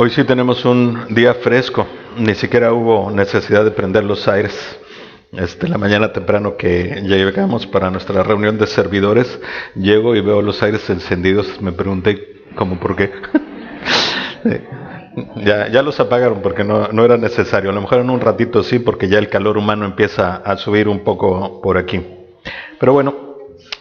Hoy sí tenemos un día fresco, ni siquiera hubo necesidad de prender los aires. La mañana temprano que llegamos para nuestra reunión de servidores, llego y veo los aires encendidos. Me pregunté, ¿cómo por qué? Ya los apagaron porque no era necesario. A lo mejor en un ratito sí, porque ya el calor humano empieza a subir un poco por aquí. Pero bueno,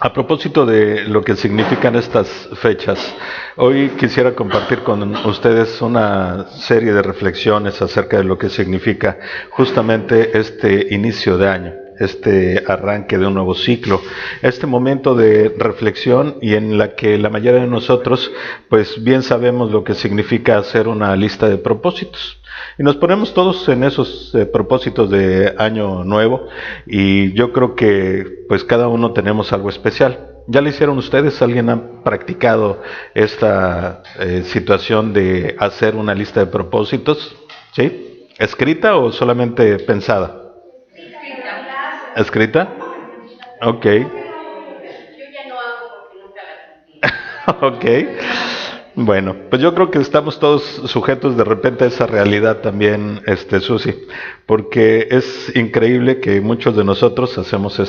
a propósito de lo que significan estas fechas, hoy quisiera compartir con ustedes una serie de reflexiones acerca de lo que significa justamente este inicio de año, este arranque de un nuevo ciclo, este momento de reflexión y en la que la mayoría de nosotros pues bien sabemos lo que significa hacer una lista de propósitos. Y nos ponemos todos en esos propósitos de año nuevo y yo creo que pues cada uno tenemos algo especial. ¿Ya lo hicieron ustedes? ¿Alguien ha practicado esta situación de hacer una lista de propósitos? ¿Sí? ¿Escrita o solamente pensada? ¿Escrita? Ok. Ok. Bueno, pues yo creo que estamos todos sujetos de repente a esa realidad también, Susi, porque es increíble que muchos de nosotros hacemos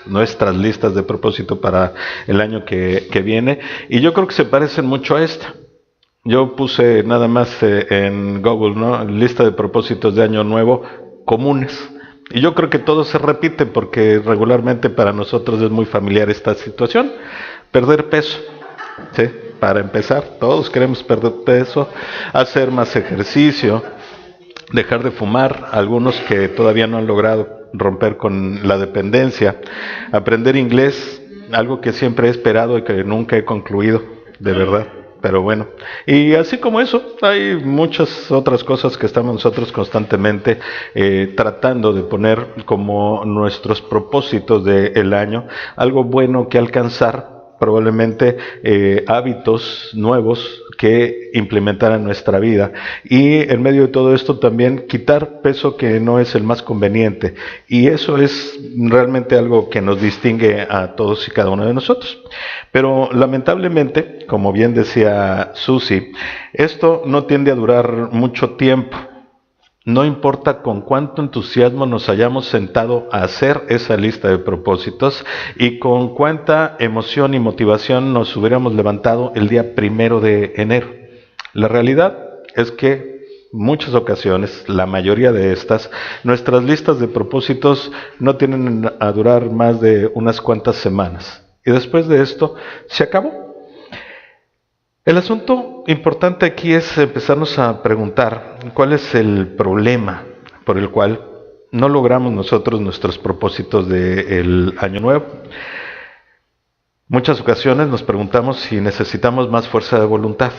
nuestras listas de propósito para el año que viene, y yo creo que se parecen mucho a esta. Yo puse nada más en Google, ¿no? Lista de propósitos de año nuevo comunes. Y yo creo que todo se repite porque regularmente para nosotros es muy familiar esta situación. Perder peso, ¿sí? Para empezar, todos queremos perder peso, hacer más ejercicio, dejar de fumar, algunos que todavía no han logrado romper con la dependencia, aprender inglés, algo que siempre he esperado y que nunca he concluido, de verdad. Pero bueno, y así como eso, hay muchas otras cosas que estamos nosotros constantemente tratando de poner como nuestros propósitos del año, algo bueno que alcanzar, probablemente hábitos nuevos que implementar en nuestra vida, y en medio de todo esto también quitar peso que no es el más conveniente, y eso es realmente algo que nos distingue a todos y cada uno de nosotros. Pero lamentablemente, como bien decía Susi, esto no tiende a durar mucho tiempo. No importa con cuánto entusiasmo nos hayamos sentado a hacer esa lista de propósitos y con cuánta emoción y motivación nos hubiéramos levantado el día 1 de enero. La realidad es que muchas ocasiones, la mayoría de estas, nuestras listas de propósitos no tienen a durar más de unas cuantas semanas. Y después de esto, se acabó. El asunto importante aquí es empezarnos a preguntar cuál es el problema por el cual no logramos nosotros nuestros propósitos del año nuevo. Muchas ocasiones nos preguntamos si necesitamos más fuerza de voluntad,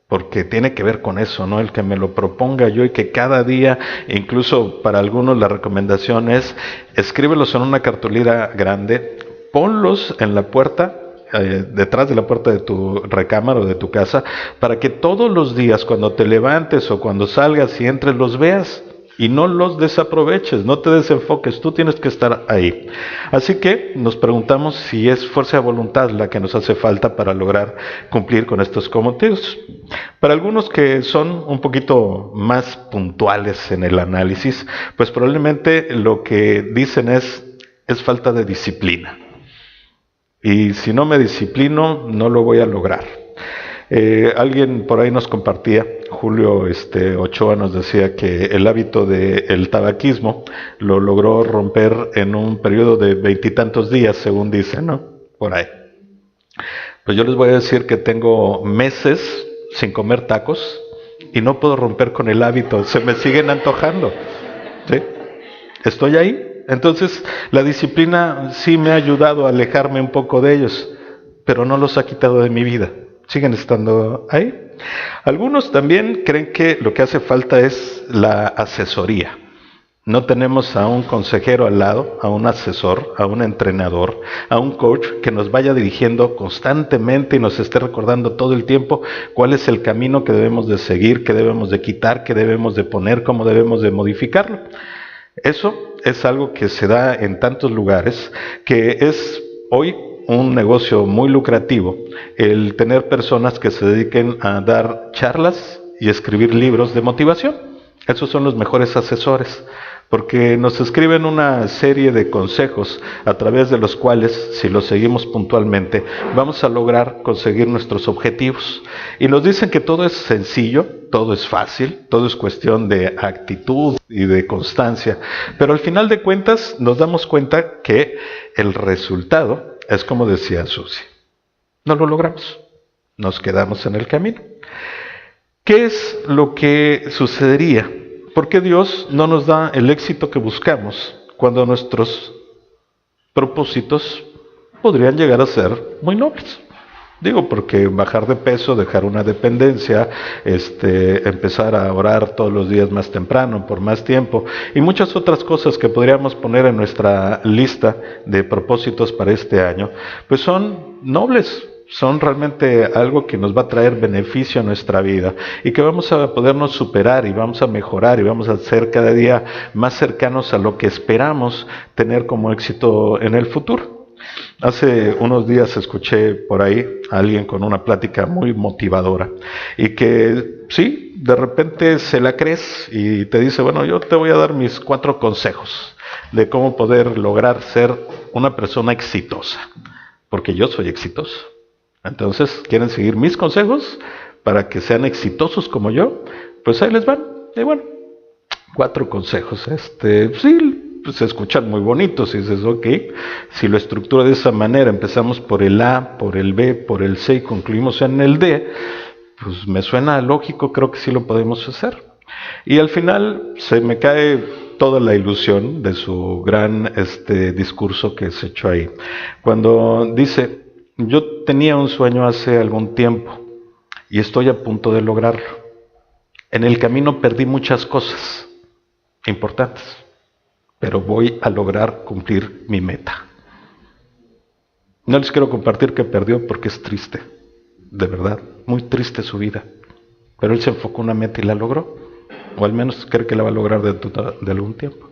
porque tiene que ver con eso, ¿no? El que me lo proponga yo y que cada día, incluso para algunos la recomendación es escríbelos en una cartulina grande, ponlos en la puerta, detrás de la puerta de tu recámara o de tu casa, para que todos los días cuando te levantes o cuando salgas y entres los veas y no los desaproveches, no te desenfoques, tú tienes que estar ahí. Así que nos preguntamos si es fuerza de voluntad la que nos hace falta para lograr cumplir con estos cometidos. Para algunos que son un poquito más puntuales en el análisis, pues probablemente lo que dicen es falta de disciplina. Y si no me disciplino, no lo voy a lograr. Alguien por ahí nos compartía, Julio Ochoa nos decía que el hábito del tabaquismo lo logró romper en un periodo de 20 y tantos días, según dice, ¿no? Por ahí. Pues yo les voy a decir que tengo meses sin comer tacos y no puedo romper con el hábito, se me siguen antojando, ¿sí? Estoy ahí. Entonces, la disciplina sí me ha ayudado a alejarme un poco de ellos, pero no los ha quitado de mi vida. Siguen estando ahí. Algunos también creen que lo que hace falta es la asesoría. No tenemos a un consejero al lado, a un asesor, a un entrenador, a un coach que nos vaya dirigiendo constantemente y nos esté recordando todo el tiempo cuál es el camino que debemos de seguir, qué debemos de quitar, qué debemos de poner, cómo debemos de modificarlo. Eso es algo que se da en tantos lugares, que es hoy un negocio muy lucrativo el tener personas que se dediquen a dar charlas y escribir libros de motivación. Esos son los mejores asesores, porque nos escriben una serie de consejos a través de los cuales, si los seguimos puntualmente, vamos a lograr conseguir nuestros objetivos. Y nos dicen que todo es sencillo, todo es fácil, todo es cuestión de actitud y de constancia, pero al final de cuentas nos damos cuenta que el resultado es como decía Susi: no lo logramos, nos quedamos en el camino. ¿Qué es lo que sucedería? ¿Por qué Dios no nos da el éxito que buscamos cuando nuestros propósitos podrían llegar a ser muy nobles? Digo, porque bajar de peso, dejar una dependencia, empezar a orar todos los días más temprano, por más tiempo, y muchas otras cosas que podríamos poner en nuestra lista de propósitos para este año, pues son nobles, son realmente algo que nos va a traer beneficio a nuestra vida y que vamos a podernos superar y vamos a mejorar y vamos a ser cada día más cercanos a lo que esperamos tener como éxito en el futuro. Hace unos días escuché por ahí a alguien con una plática muy motivadora y que sí, de repente se la crees y te dice: bueno, yo te voy a dar mis 4 consejos de cómo poder lograr ser una persona exitosa, porque yo soy exitoso. Entonces, ¿quieren seguir mis consejos para que sean exitosos como yo? Pues ahí les van. Y bueno, 4 consejos. Sí, pues se escuchan muy bonitos y dices: ok, si lo estructuro de esa manera, empezamos por el A, por el B, por el C y concluimos en el D, pues me suena lógico, creo que sí lo podemos hacer. Y al final se me cae toda la ilusión de su gran discurso que se echó ahí. Cuando dice: yo tenía un sueño hace algún tiempo y estoy a punto de lograrlo. En el camino perdí muchas cosas importantes, pero voy a lograr cumplir mi meta. No les quiero compartir que perdió porque es triste, de verdad, muy triste su vida. Pero él se enfocó en una meta y la logró, o al menos cree que la va a lograr de algún tiempo.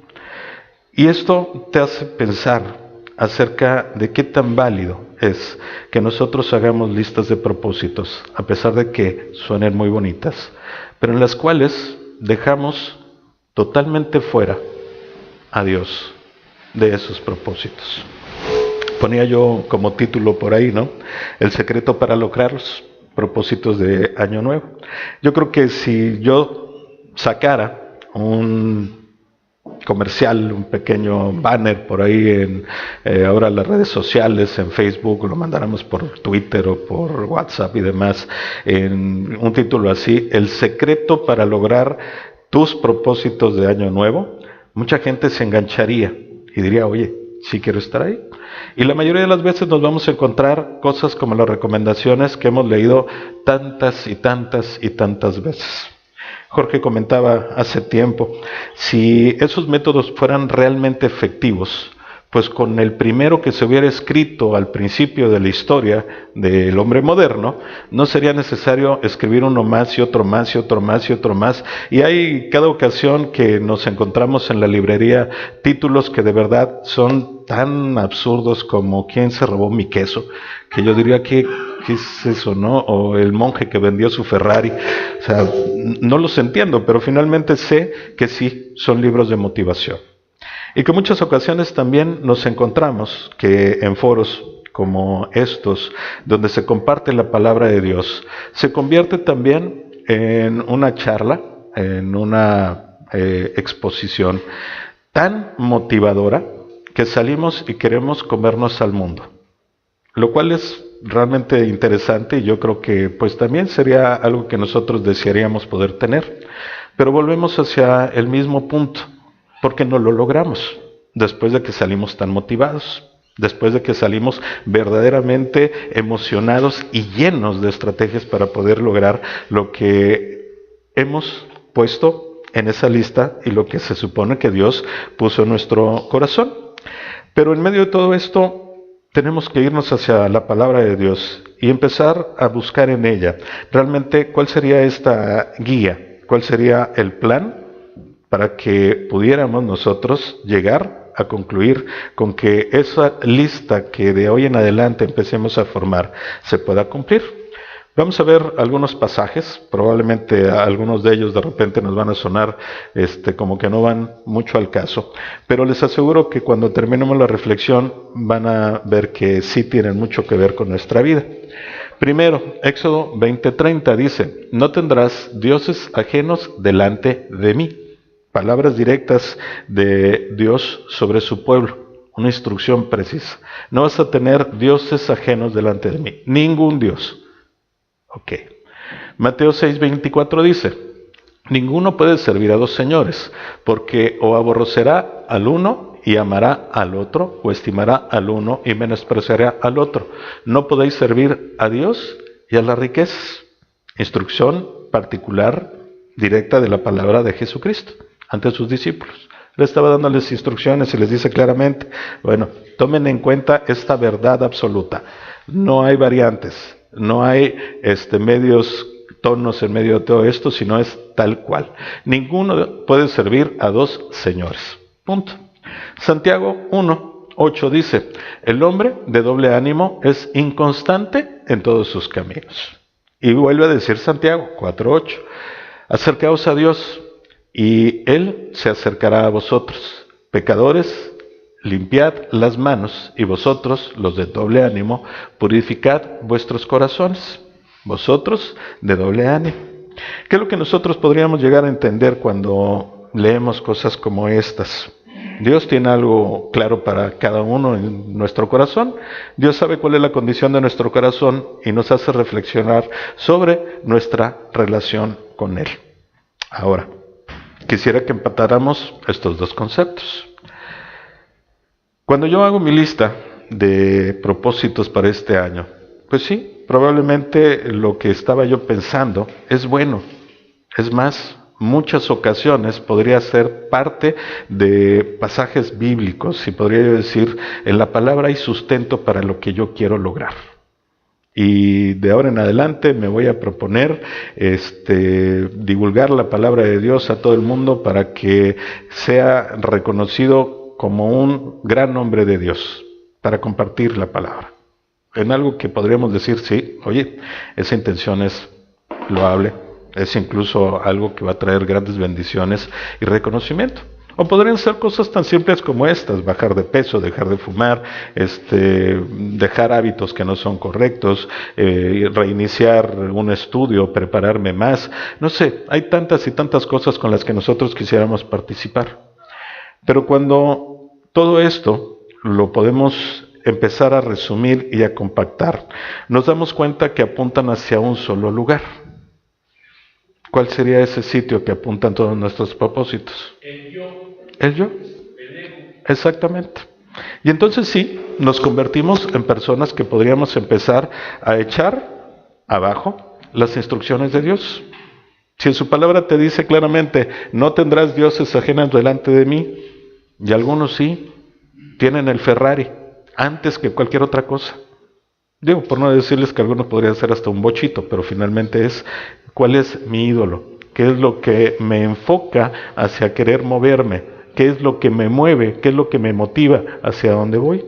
Y esto te hace pensar acerca de qué tan válido es que nosotros hagamos listas de propósitos, a pesar de que suenen muy bonitas, pero en las cuales dejamos totalmente fuera a Dios de esos propósitos. Ponía yo como título por ahí, ¿no? El secreto para lograr los propósitos de Año Nuevo. Yo creo que si yo sacara un comercial, un pequeño banner por ahí en ahora las redes sociales, en Facebook, lo mandáramos por Twitter o por WhatsApp y demás, en un título así: el secreto para lograr tus propósitos de Año Nuevo, mucha gente se engancharía y diría: oye, sí quiero estar ahí. Y la mayoría de las veces nos vamos a encontrar cosas como las recomendaciones que hemos leído tantas y tantas y tantas veces. Jorge comentaba hace tiempo, si esos métodos fueran realmente efectivos, pues con el primero que se hubiera escrito al principio de la historia del hombre moderno, no sería necesario escribir uno más y otro más y otro más y otro más. Y hay cada ocasión que nos encontramos en la librería títulos que de verdad son tan absurdos como ¿quién se robó mi queso? Que yo diría que ¿qué es eso, no? O el monje que vendió su Ferrari. O sea, no los entiendo, pero finalmente sé que sí, son libros de motivación. Y que muchas ocasiones también nos encontramos que en foros como estos, donde se comparte la palabra de Dios, se convierte también en una charla, en una exposición tan motivadora que salimos y queremos comernos al mundo. Lo cual es realmente interesante y yo creo que pues también sería algo que nosotros desearíamos poder tener. Pero volvemos hacia el mismo punto, porque no lo logramos después de que salimos tan motivados, después de que salimos verdaderamente emocionados y llenos de estrategias para poder lograr lo que hemos puesto en esa lista y lo que se supone que Dios puso en nuestro corazón. Pero en medio de todo esto, tenemos que irnos hacia la palabra de Dios y empezar a buscar en ella realmente cuál sería esta guía, cuál sería el plan para que pudiéramos nosotros llegar a concluir con que esa lista que de hoy en adelante empecemos a formar se pueda cumplir. Vamos a ver algunos pasajes, probablemente algunos de ellos de repente nos van a sonar como que no van mucho al caso, pero les aseguro que cuando terminemos la reflexión van a ver que sí tienen mucho que ver con nuestra vida. Primero, Éxodo 20:30 dice, no tendrás dioses ajenos delante de mí. Palabras directas de Dios sobre su pueblo, una instrucción precisa. No vas a tener dioses ajenos delante de mí, ningún Dios. Ok. Mateo 6:24 dice, ninguno puede servir a dos señores, porque o aborrecerá al uno y amará al otro, o estimará al uno y menospreciará al otro. No podéis servir a Dios y a las riquezas. Instrucción particular, directa de la palabra de Jesucristo ante sus discípulos. Le estaba dándoles instrucciones y les dice claramente, bueno, tomen en cuenta esta verdad absoluta. No hay variantes. No hay medios tonos en medio de todo esto, sino es tal cual. Ninguno puede servir a dos señores. Punto. Santiago 1:8 dice, el hombre de doble ánimo es inconstante en todos sus caminos. Y vuelve a decir Santiago 4:8, acercaos a Dios y Él se acercará a vosotros. Pecadores, limpiad las manos, y vosotros, los de doble ánimo, purificad vuestros corazones. Vosotros de doble ánimo. ¿Qué es lo que nosotros podríamos llegar a entender cuando leemos cosas como estas? Dios tiene algo claro para cada uno en nuestro corazón. Dios sabe cuál es la condición de nuestro corazón y nos hace reflexionar sobre nuestra relación con Él. Ahora, quisiera que empatáramos estos dos conceptos. Cuando yo hago mi lista de propósitos para este año, pues sí, probablemente lo que estaba yo pensando es bueno. Es más, muchas ocasiones podría ser parte de pasajes bíblicos y podría yo decir, en la palabra hay sustento para lo que yo quiero lograr. Y de ahora en adelante me voy a proponer divulgar la palabra de Dios a todo el mundo para que sea reconocido como un gran hombre de Dios, para compartir la palabra. En algo que podríamos decir, sí, oye, esa intención es loable, es incluso algo que va a traer grandes bendiciones y reconocimiento. O podrían ser cosas tan simples como estas, bajar de peso, dejar de fumar, dejar hábitos que no son correctos, reiniciar un estudio, prepararme más. No sé, hay tantas y tantas cosas con las que nosotros quisiéramos participar. Pero cuando todo esto lo podemos empezar a resumir y a compactar, nos damos cuenta que apuntan hacia un solo lugar. ¿Cuál sería ese sitio que apuntan todos nuestros propósitos? El yo. ¿El yo? El ego. Exactamente. Y entonces sí, nos convertimos en personas que podríamos empezar a echar abajo las instrucciones de Dios. Si en su palabra te dice claramente, no tendrás dioses ajenos delante de mí, y algunos sí, tienen el Ferrari antes que cualquier otra cosa. Digo, por no decirles que algunos podrían ser hasta un bochito, pero finalmente es, ¿cuál es mi ídolo? ¿Qué es lo que me enfoca hacia querer moverme? ¿Qué es lo que me mueve? ¿Qué es lo que me motiva hacia dónde voy?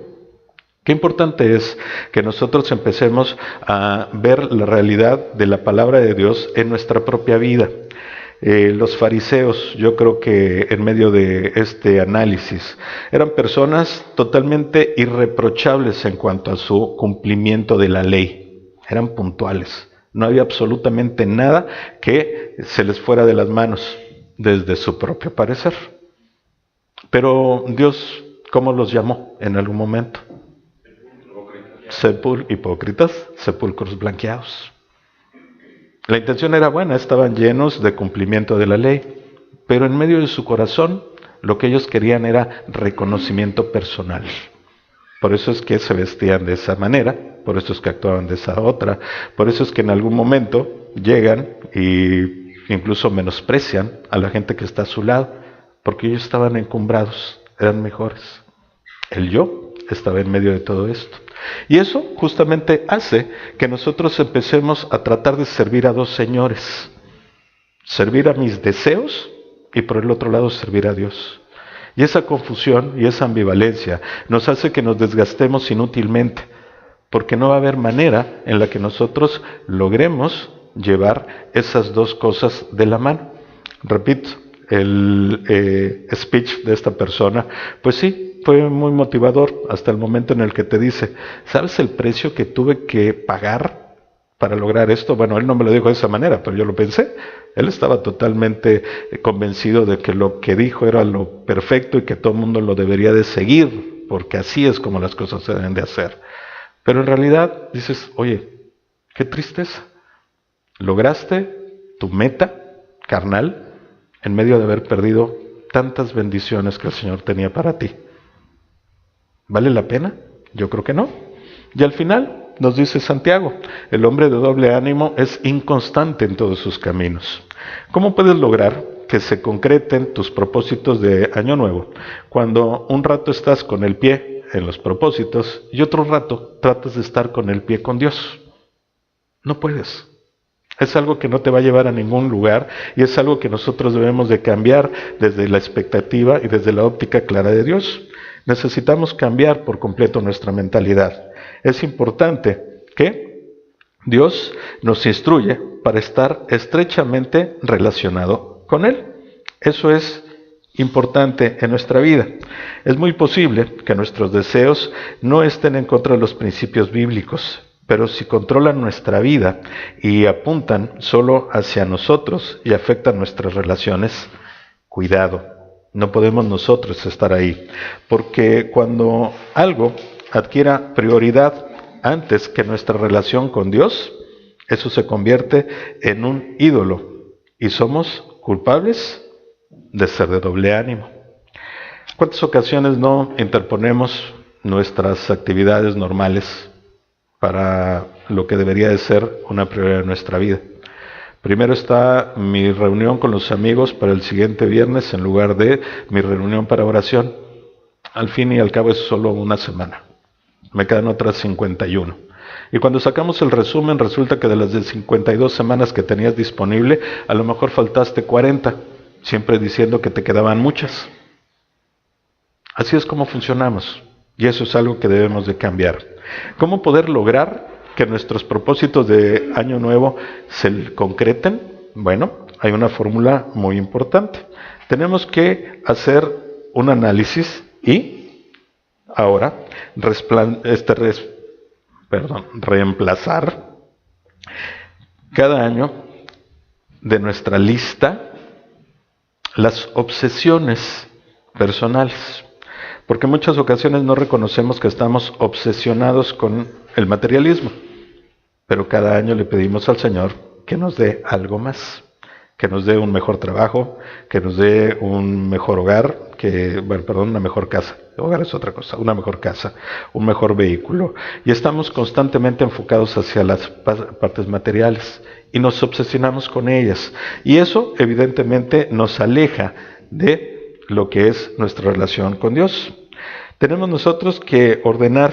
Qué importante es que nosotros empecemos a ver la realidad de la palabra de Dios en nuestra propia vida. Los fariseos, yo creo que en medio de este análisis, eran personas totalmente irreprochables en cuanto a su cumplimiento de la ley. Eran puntuales. No había absolutamente nada que se les fuera de las manos desde su propio parecer. Pero Dios, ¿cómo los llamó en algún momento? Hipócritas, sepulcros blanqueados. La intención era buena, estaban llenos de cumplimiento de la ley, pero en medio de su corazón lo que ellos querían era reconocimiento personal. Por eso es que se vestían de esa manera, por eso es que actuaban de esa otra, por eso es que en algún momento llegan y incluso menosprecian a la gente que está a su lado, porque ellos estaban encumbrados, eran mejores. El yo estaba en medio de todo esto. Y eso justamente hace que nosotros empecemos a tratar de servir a dos señores. Servir a mis deseos y por el otro lado servir a Dios. Y esa confusión y esa ambivalencia nos hace que nos desgastemos inútilmente, porque no va a haber manera en la que nosotros logremos llevar esas dos cosas de la mano. Repito, el speech de esta persona, pues sí, fue muy motivador hasta el momento en el que te dice, ¿sabes el precio que tuve que pagar para lograr esto? Bueno, él no me lo dijo de esa manera, pero yo lo pensé. Él estaba totalmente convencido de que lo que dijo era lo perfecto y que todo el mundo lo debería de seguir, porque así es como las cosas se deben de hacer. Pero en realidad dices, oye, qué tristeza. Lograste tu meta carnal en medio de haber perdido tantas bendiciones que el Señor tenía para ti. ¿Vale la pena? Yo creo que no. Y al final nos dice Santiago, el hombre de doble ánimo es inconstante en todos sus caminos. ¿Cómo puedes lograr que se concreten tus propósitos de año nuevo cuando un rato estás con el pie en los propósitos y otro rato tratas de estar con el pie con Dios? No puedes. Es algo que no te va a llevar a ningún lugar y es algo que nosotros debemos de cambiar desde la expectativa y desde la óptica clara de Dios. Necesitamos cambiar por completo nuestra mentalidad. Es importante que Dios nos instruye para estar estrechamente relacionado con Él. Eso es importante en nuestra vida. Es muy posible que nuestros deseos no estén en contra de los principios bíblicos, pero si controlan nuestra vida y apuntan solo hacia nosotros y afectan nuestras relaciones, cuidado, no podemos nosotros estar ahí, porque cuando algo adquiera prioridad antes que nuestra relación con Dios, eso se convierte en un ídolo y somos culpables de ser de doble ánimo. ¿Cuántas ocasiones no interponemos nuestras actividades normales para lo que debería de ser una prioridad en nuestra vida? Primero está mi reunión con los amigos para el siguiente viernes en lugar de mi reunión para oración. Al fin y al cabo es solo una semana. Me quedan otras 51. Y cuando sacamos el resumen resulta que de las de 52 semanas que tenías disponible, a lo mejor faltaste 40, siempre diciendo que te quedaban muchas. Así es como funcionamos. Y eso es algo que debemos de cambiar. ¿Cómo poder lograr que nuestros propósitos de año nuevo se concreten? Bueno, hay una fórmula muy importante. Tenemos que hacer un análisis y ahora reemplazar cada año de nuestra lista las obsesiones personales. Porque en muchas ocasiones no reconocemos que estamos obsesionados con el materialismo, pero cada año le pedimos al Señor que nos dé algo más, que nos dé un mejor trabajo, que nos dé un mejor hogar, una mejor casa. Hogar es otra cosa, una mejor casa, un mejor vehículo. Y estamos constantemente enfocados hacia las partes materiales y nos obsesionamos con ellas. Y eso evidentemente nos aleja de lo que es nuestra relación con Dios. Tenemos nosotros que ordenar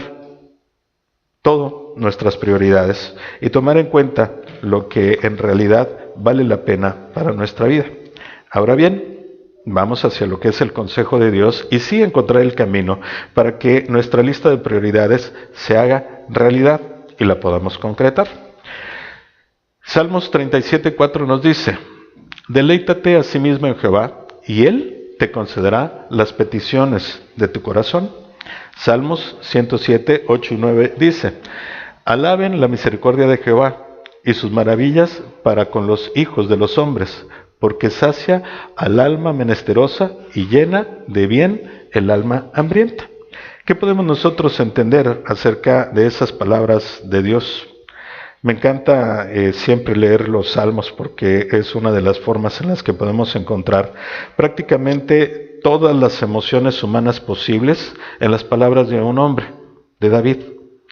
todo nuestras prioridades y tomar en cuenta lo que en realidad vale la pena para nuestra vida. Ahora bien, vamos hacia lo que es el consejo de Dios y sí encontrar el camino para que nuestra lista de prioridades se haga realidad y la podamos concretar. Salmos 37:4 nos dice, deleítate a sí mismo en Jehová y Él te concederá las peticiones de tu corazón. Salmos 107:8 y 9 dice, alaben la misericordia de Jehová y sus maravillas para con los hijos de los hombres, porque sacia al alma menesterosa y llena de bien el alma hambrienta. ¿Qué podemos nosotros entender acerca de esas palabras de Dios? Me encanta siempre leer los salmos porque es una de las formas en las que podemos encontrar prácticamente todas las emociones humanas posibles en las palabras de un hombre, de David.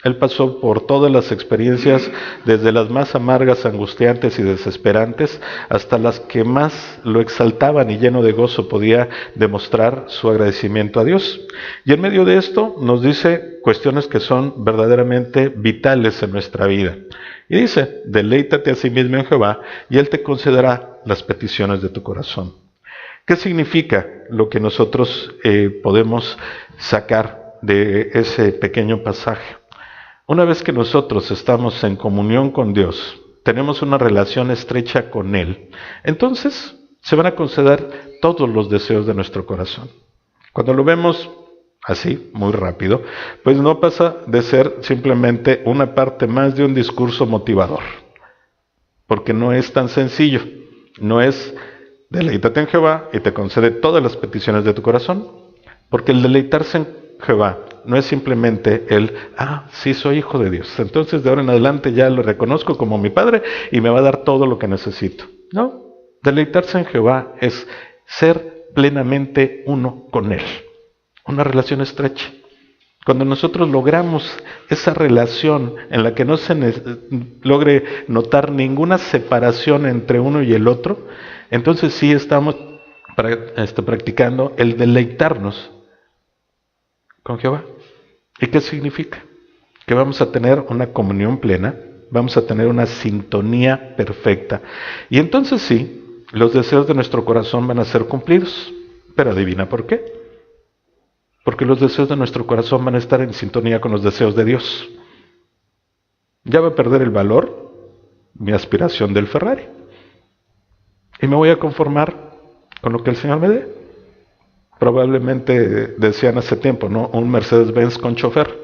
Él pasó por todas las experiencias, desde las más amargas, angustiantes y desesperantes, hasta las que más lo exaltaban y lleno de gozo podía demostrar su agradecimiento a Dios. Y en medio de esto nos dice cuestiones que son verdaderamente vitales en nuestra vida. Y dice, deleítate a sí mismo en Jehová y Él te concederá las peticiones de tu corazón. ¿Qué significa lo que nosotros podemos sacar de ese pequeño pasaje? Una vez que nosotros estamos en comunión con Dios, tenemos una relación estrecha con Él, entonces se van a conceder todos los deseos de nuestro corazón. Cuando lo vemos así, muy rápido, pues no pasa de ser simplemente una parte más de un discurso motivador, porque no es tan sencillo, no es deleítate en Jehová y te concede todas las peticiones de tu corazón, porque el deleitarse en Jehová no es simplemente sí soy hijo de Dios, entonces de ahora en adelante ya lo reconozco como mi Padre y me va a dar todo lo que necesito. No, deleitarse en Jehová es ser plenamente uno con Él, una relación estrecha. Cuando nosotros logramos esa relación en la que no se logre notar ninguna separación entre uno y el otro, entonces sí estamos practicando el deleitarnos con Jehová. ¿Y qué significa? Que vamos a tener una comunión plena, vamos a tener una sintonía perfecta. Y entonces sí, los deseos de nuestro corazón van a ser cumplidos. Pero adivina por qué. Porque los deseos de nuestro corazón van a estar en sintonía con los deseos de Dios. Ya va a perder el valor mi aspiración del Ferrari. Y me voy a conformar con lo que el Señor me dé. Probablemente decían hace tiempo, ¿no? Un Mercedes-Benz con chofer.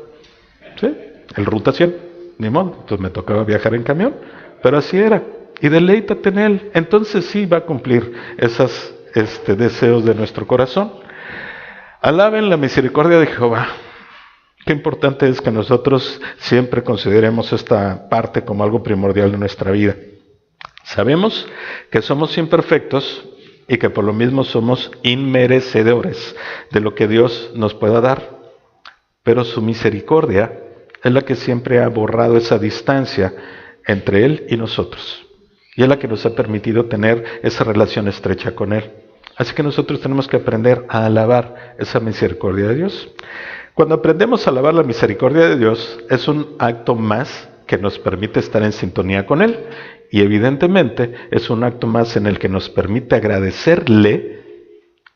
¿Sí? El Ruta 100. Ni modo. Entonces me tocaba viajar en camión. Pero así era. Y deleítate en Él. Entonces sí va a cumplir esos deseos de nuestro corazón. Alaben la misericordia de Jehová. Qué importante es que nosotros siempre consideremos esta parte como algo primordial de nuestra vida. Sabemos que somos imperfectos y que por lo mismo somos inmerecedores de lo que Dios nos pueda dar. Pero su misericordia es la que siempre ha borrado esa distancia entre Él y nosotros. Y es la que nos ha permitido tener esa relación estrecha con Él. Así que nosotros tenemos que aprender a alabar esa misericordia de Dios. Cuando aprendemos a alabar la misericordia de Dios, es un acto más que nos permite estar en sintonía con Él. Y evidentemente es un acto más en el que nos permite agradecerle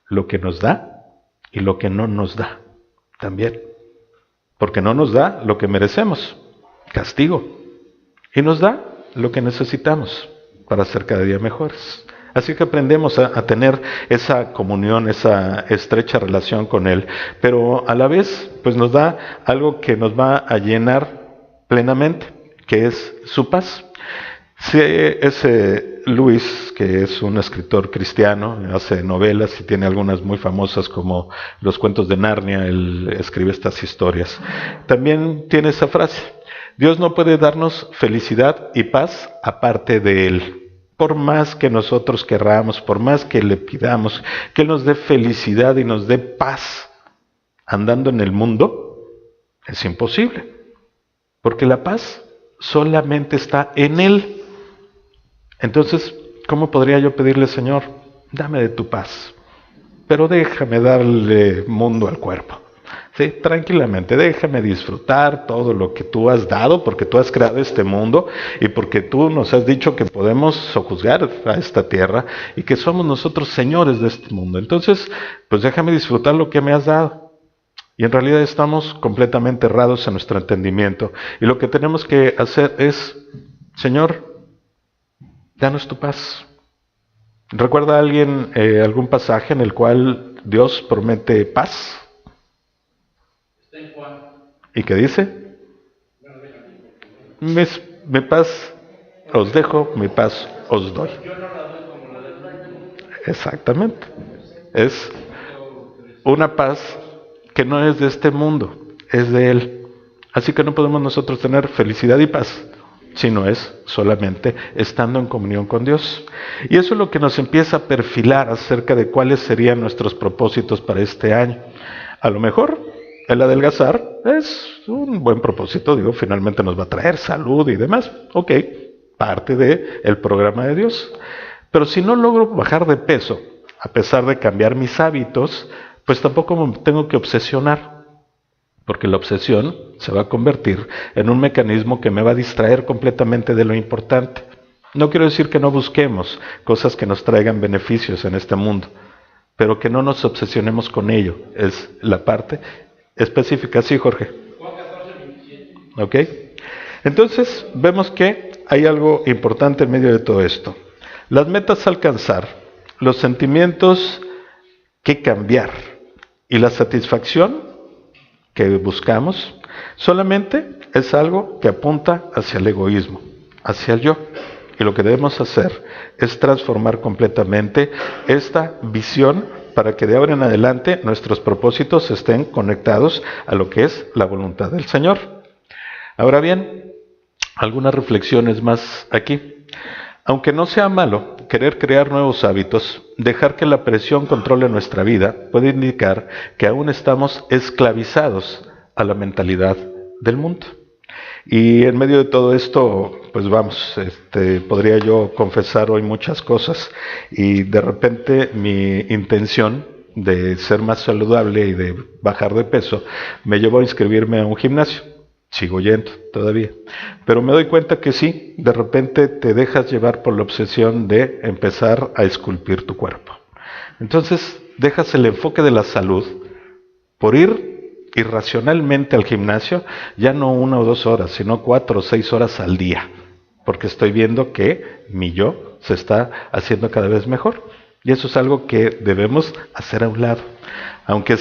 lo que nos da y lo que no nos da también. Porque no nos da lo que merecemos, castigo. Y nos da lo que necesitamos para ser cada día mejores. Así que aprendemos a tener esa comunión, esa estrecha relación con Él. Pero a la vez, pues nos da algo que nos va a llenar plenamente, que es su paz. C.S. Lewis, que es un escritor cristiano, hace novelas y tiene algunas muy famosas como Los cuentos de Narnia, él escribe estas historias. También tiene esa frase: Dios no puede darnos felicidad y paz aparte de Él. Por más que nosotros querramos, por más que le pidamos que Él nos dé felicidad y nos dé paz andando en el mundo, es imposible. Porque la paz solamente está en Él. Entonces, ¿cómo podría yo pedirle, Señor, dame de tu paz, pero déjame darle mundo al cuerpo? Sí, tranquilamente, déjame disfrutar todo lo que tú has dado, porque tú has creado este mundo y porque tú nos has dicho que podemos sojuzgar a esta tierra y que somos nosotros señores de este mundo. Entonces, pues déjame disfrutar lo que me has dado. Y en realidad estamos completamente errados en nuestro entendimiento. Y lo que tenemos que hacer es, Señor, danos tu paz. ¿Recuerda alguien algún pasaje en el cual Dios promete paz? ¿Y qué dice? Mi paz os dejo, mi paz os doy. Exactamente. Es una paz que no es de este mundo, es de Él. Así que no podemos nosotros tener felicidad y paz si no es solamente estando en comunión con Dios. Y eso es lo que nos empieza a perfilar acerca de cuáles serían nuestros propósitos para este año. A lo mejor el adelgazar es un buen propósito, finalmente nos va a traer salud y demás. Ok, parte del programa de Dios. Pero si no logro bajar de peso, a pesar de cambiar mis hábitos, pues tampoco me tengo que obsesionar. Porque la obsesión se va a convertir en un mecanismo que me va a distraer completamente de lo importante. No quiero decir que no busquemos cosas que nos traigan beneficios en este mundo, pero que no nos obsesionemos con ello. Es la parte específica. Sí, Jorge. ¿Ok? Entonces, vemos que hay algo importante en medio de todo esto. Las metas a alcanzar, los sentimientos que cambiar y la satisfacción que buscamos solamente es algo que apunta hacia el egoísmo, hacia el yo. Y lo que debemos hacer es transformar completamente esta visión para que de ahora en adelante nuestros propósitos estén conectados a lo que es la voluntad del Señor. Ahora bien, algunas reflexiones más aquí. Aunque no sea malo querer crear nuevos hábitos, dejar que la presión controle nuestra vida puede indicar que aún estamos esclavizados a la mentalidad del mundo. Y en medio de todo esto, pues vamos, podría yo confesar hoy muchas cosas y de repente mi intención de ser más saludable y de bajar de peso me llevó a inscribirme a un gimnasio. Sigo yendo todavía, pero me doy cuenta que sí, de repente te dejas llevar por la obsesión de empezar a esculpir tu cuerpo. Entonces dejas el enfoque de la salud por ir irracionalmente al gimnasio, ya no 1 o 2 horas, sino 4 o 6 horas al día, porque estoy viendo que mi yo se está haciendo cada vez mejor. Y eso es algo que debemos hacer a un lado. Aunque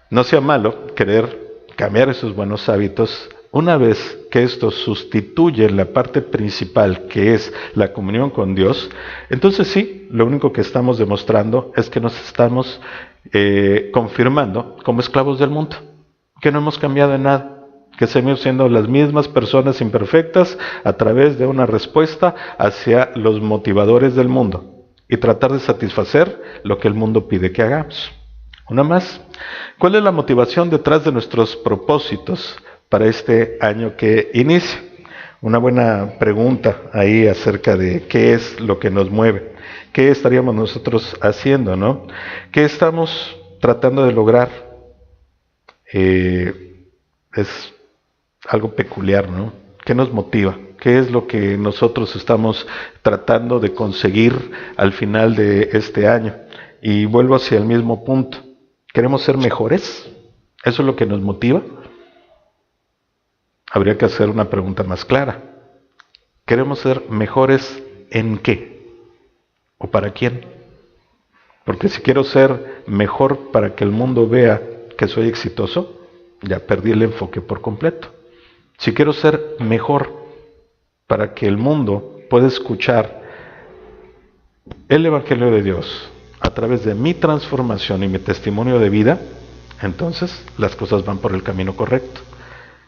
no sea malo querer cambiar esos buenos hábitos, una vez que esto sustituye la parte principal, que es la comunión con Dios, entonces sí, lo único que estamos demostrando es que nos estamos confirmando como esclavos del mundo, que no hemos cambiado en nada, que seguimos siendo las mismas personas imperfectas a través de una respuesta hacia los motivadores del mundo y tratar de satisfacer lo que el mundo pide que hagamos. Una más. ¿Cuál es la motivación detrás de nuestros propósitos para este año que inicia? Una buena pregunta ahí acerca de qué es lo que nos mueve. ¿Qué estaríamos nosotros haciendo, no? ¿Qué estamos tratando de lograr? Es algo peculiar, ¿no? ¿Qué nos motiva? ¿Qué es lo que nosotros estamos tratando de conseguir al final de este año? Y vuelvo hacia el mismo punto. ¿Queremos ser mejores? ¿Eso es lo que nos motiva? Habría que hacer una pregunta más clara. ¿Queremos ser mejores en qué? ¿O para quién? Porque si quiero ser mejor para que el mundo vea que soy exitoso, ya perdí el enfoque por completo. Si quiero ser mejor para que el mundo pueda escuchar el Evangelio de Dios a través de mi transformación y mi testimonio de vida, entonces las cosas van por el camino correcto.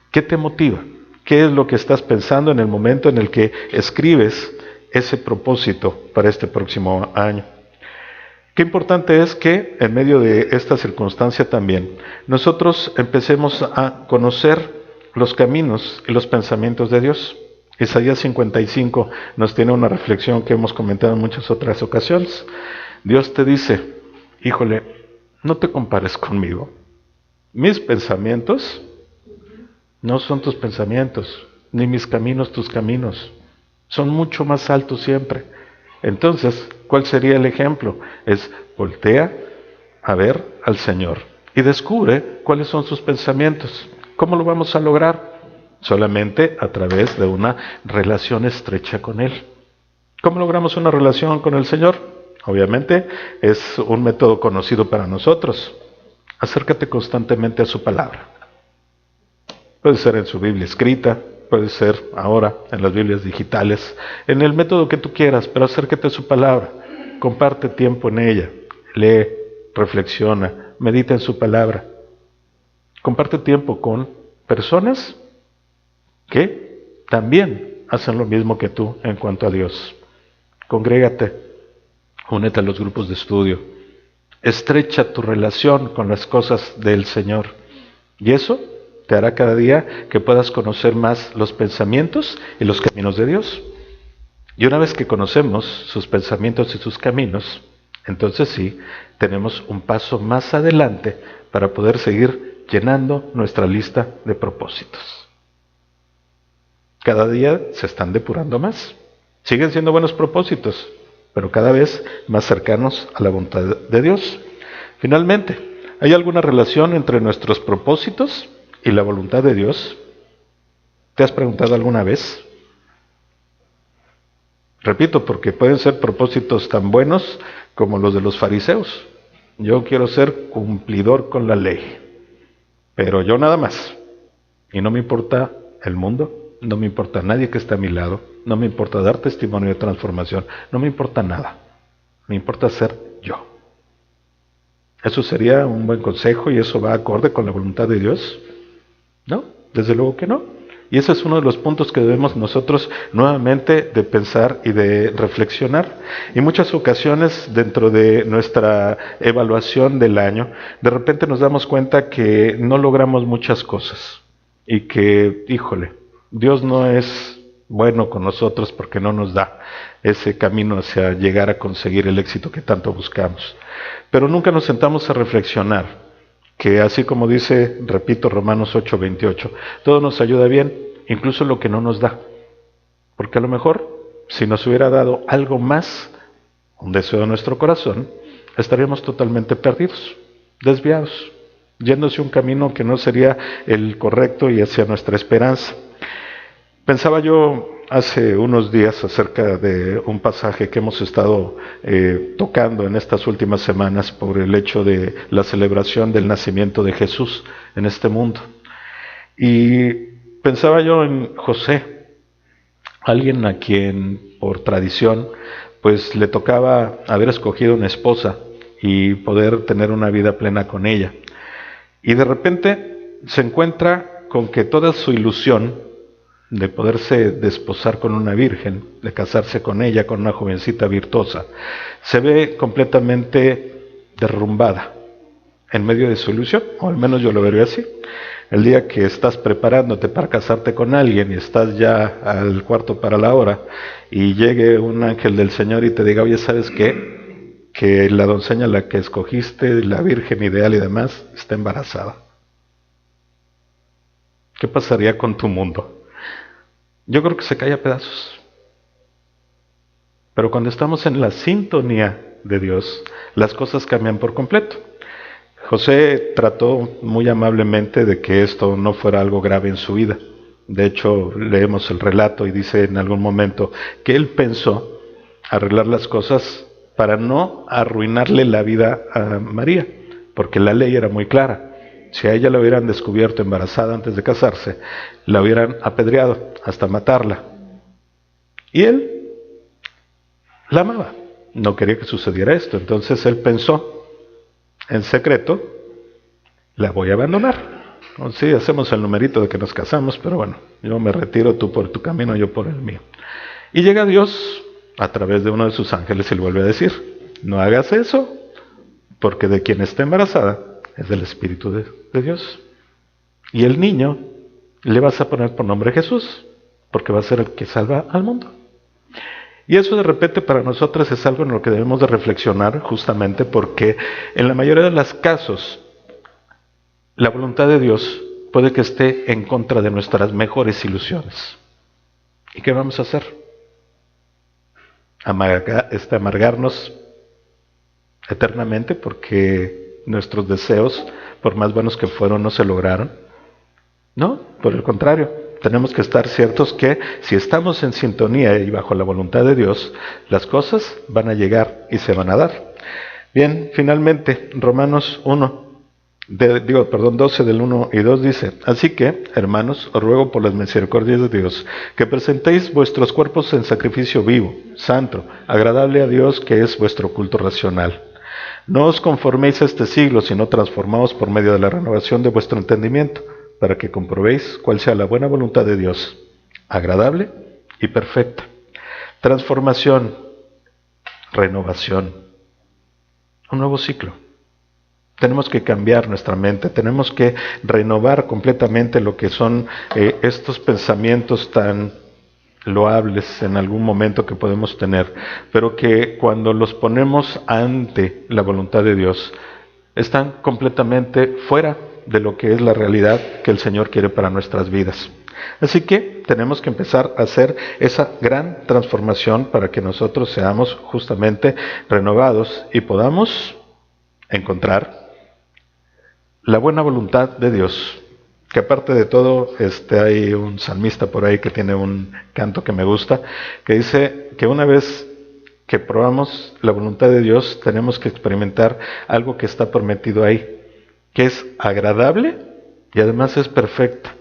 ¿Qué te motiva? ¿Qué es lo que estás pensando en el momento en el que escribes ese propósito para este próximo año? Qué importante es que en medio de esta circunstancia también nosotros empecemos a conocer los caminos y los pensamientos de Dios. Isaías 55 nos tiene una reflexión que hemos comentado en muchas otras ocasiones. Dios te dice, híjole, no te compares conmigo. Mis pensamientos no son tus pensamientos, ni mis caminos tus caminos. Son mucho más altos siempre. Entonces, ¿cuál sería el ejemplo? Es voltea a ver al Señor y descubre cuáles son sus pensamientos. ¿Cómo lo vamos a lograr? Solamente a través de una relación estrecha con Él. ¿Cómo logramos una relación con el Señor? Obviamente es un método conocido para nosotros. Acércate constantemente a su palabra. Puede ser en su Biblia escrita, puede ser ahora en las Biblias digitales, en el método que tú quieras, pero acércate a su palabra. Comparte tiempo en ella. Lee, reflexiona, medita en su palabra. Comparte tiempo con personas que también hacen lo mismo que tú en cuanto a Dios. Congrégate, únete a los grupos de estudio, estrecha tu relación con las cosas del Señor. Y eso te hará cada día que puedas conocer más los pensamientos y los caminos de Dios. Y una vez que conocemos sus pensamientos y sus caminos, entonces sí, tenemos un paso más adelante para poder seguir llenando nuestra lista de propósitos. Cada día se están depurando más. Siguen siendo buenos propósitos, pero cada vez más cercanos a la voluntad de Dios. Finalmente, ¿hay alguna relación entre nuestros propósitos y la voluntad de Dios? ¿Te has preguntado alguna vez? Repito, porque pueden ser propósitos tan buenos como los de los fariseos. Yo quiero ser cumplidor con la ley, pero yo nada más. Y no me importa el mundo, no me importa nadie que esté a mi lado, no me importa dar testimonio de transformación, no me importa nada. Me importa ser yo. ¿Eso sería un buen consejo y eso va acorde con la voluntad de Dios? No, desde luego que no. Y ese es uno de los puntos que debemos nosotros nuevamente de pensar y de reflexionar. Y muchas ocasiones dentro de nuestra evaluación del año, de repente nos damos cuenta que no logramos muchas cosas y que, híjole, Dios no es bueno con nosotros porque no nos da ese camino hacia llegar a conseguir el éxito que tanto buscamos. Pero nunca nos sentamos a reflexionar que así como dice, repito, Romanos 8:28, todo nos ayuda bien, incluso lo que no nos da. Porque a lo mejor, si nos hubiera dado algo más, un deseo de nuestro corazón, estaríamos totalmente perdidos, desviados, yéndose un camino que no sería el correcto y hacia nuestra esperanza. Pensaba yo hace unos días acerca de un pasaje que hemos estado tocando en estas últimas semanas por el hecho de la celebración del nacimiento de Jesús en este mundo. Y pensaba yo en José, alguien a quien por tradición pues le tocaba haber escogido una esposa y poder tener una vida plena con ella. Y de repente se encuentra con que toda su ilusión de poderse desposar con una virgen, de casarse con ella, con una jovencita virtuosa, se ve completamente derrumbada en medio de su ilusión, o al menos yo lo veo así. El día que estás preparándote para casarte con alguien y estás ya al cuarto para la hora y llegue un ángel del Señor y te diga, oye, ¿sabes qué? Que la doncella a la que escogiste, la virgen ideal y demás, está embarazada. ¿Qué pasaría con tu mundo? Yo creo que se cae a pedazos. Pero cuando estamos en la sintonía de Dios, las cosas cambian por completo. José trató muy amablemente de que esto no fuera algo grave en su vida. De hecho, leemos el relato y dice en algún momento que él pensó arreglar las cosas para no arruinarle la vida a María, porque la ley era muy clara. Si a ella la hubieran descubierto embarazada antes de casarse, la hubieran apedreado hasta matarla. Y él la amaba, no quería que sucediera esto. Entonces él pensó, en secreto, la voy a abandonar. Sí, hacemos el numerito de que nos casamos, pero bueno, yo me retiro, tú por tu camino, yo por el mío. Y llega Dios a través de uno de sus ángeles y le vuelve a decir, no hagas eso, porque de quien está embarazada es del Espíritu de Dios. Y el niño le vas a poner por nombre Jesús, porque va a ser el que salva al mundo. Y eso de repente para nosotros es algo en lo que debemos de reflexionar, justamente porque en la mayoría de los casos la voluntad de Dios puede que esté en contra de nuestras mejores ilusiones. ¿Y qué vamos a hacer? Amargarnos eternamente porque nuestros deseos, por más buenos que fueron, no se lograron. No, por el contrario, tenemos que estar ciertos que si estamos en sintonía y bajo la voluntad de Dios, las cosas van a llegar y se van a dar. Bien, finalmente, Romanos 12 del 1 y 2 dice, así que, hermanos, os ruego por las misericordias de Dios, que presentéis vuestros cuerpos en sacrificio vivo, santo, agradable a Dios, que es vuestro culto racional. No os conforméis a este siglo, sino transformaos por medio de la renovación de vuestro entendimiento, para que comprobéis cuál sea la buena voluntad de Dios, agradable y perfecta. Transformación, renovación, un nuevo ciclo. Tenemos que cambiar nuestra mente, tenemos que renovar completamente lo que son estos pensamientos tan loables en algún momento que podemos tener, pero que cuando los ponemos ante la voluntad de Dios, están completamente fuera de lo que es la realidad que el Señor quiere para nuestras vidas. Así que tenemos que empezar a hacer esa gran transformación para que nosotros seamos justamente renovados y podamos encontrar la buena voluntad de Dios, Que aparte de todo, hay un salmista por ahí que tiene un canto que me gusta, que dice que una vez que probamos la voluntad de Dios, tenemos que experimentar algo que está prometido ahí, que es agradable y además es perfecta.